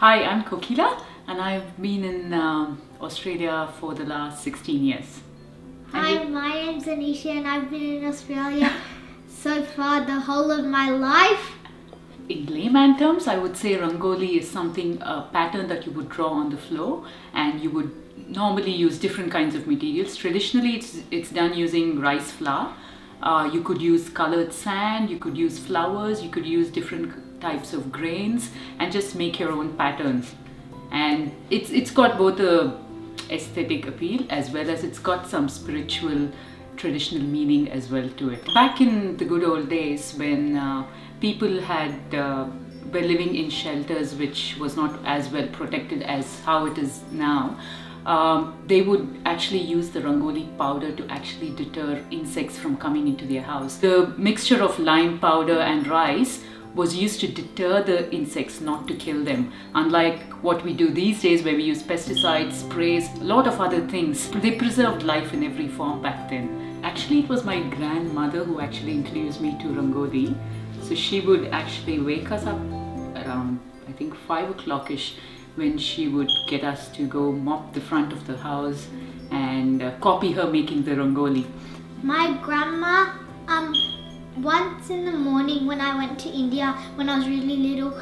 Hi, I'm Kokila and I've been in Australia for the last 16 years. Hi, my name's Anisha and I've been in Australia so far the whole of my life. In layman terms, I would say Rangoli is something, a pattern that you would draw on the floor, and you would normally use different kinds of materials. Traditionally, it's done using rice flour. You could use colored sand, you could use flowers, you could use different types of grains and just make your own patterns. And it's got both a aesthetic appeal as well as it's got some spiritual traditional meaning as well to it. Back in the good old days when people were living in shelters which was not as well protected as how it is now, they would actually use the Rangoli powder to actually deter insects from coming into their house. The mixture of lime powder and rice was used to deter the insects, not to kill them. Unlike what we do these days where we use pesticides, sprays, a lot of other things. They preserved life in every form back then. Actually, it was my grandmother who actually introduced me to Rangoli. So she would actually wake us up around, I think, 5 o'clock-ish, when she would get us to go mop the front of the house and copy her making the Rangoli. My grandma, once in the morning when I went to India when I was really little,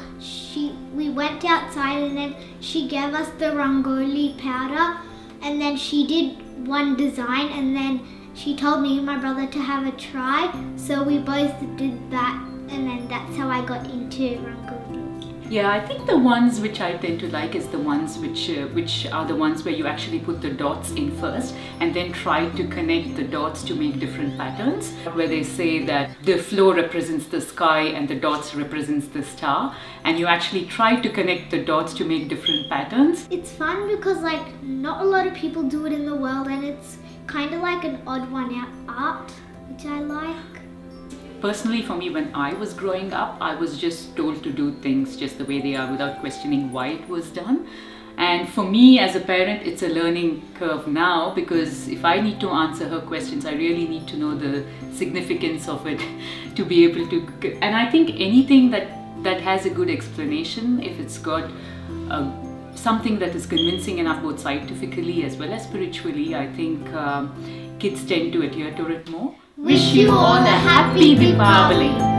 we went outside and then she gave us the Rangoli powder, and then she did one design and then she told me and my brother to have a try. So we both did that and then that's how I got into Rangoli. Yeah, I think the ones which I tend to like is the ones which are the ones where you actually put the dots in first and then try to connect the dots to make different patterns. Where they say that the floor represents the sky and the dots represents the star, and you actually try to connect the dots to make different patterns. It's fun because not a lot of people do it in the world, and it's kind of like an odd one out art, which I like. Personally, for me, when I was growing up, I was just told to do things just the way they are without questioning why it was done. And for me as a parent, it's a learning curve now, because if I need to answer her questions, I really need to know the significance of it to be able to. And I think anything that has a good explanation, if it's got something that is convincing enough both scientifically as well as spiritually, I think kids tend to adhere to it more. Wish you all a happy Deepavali.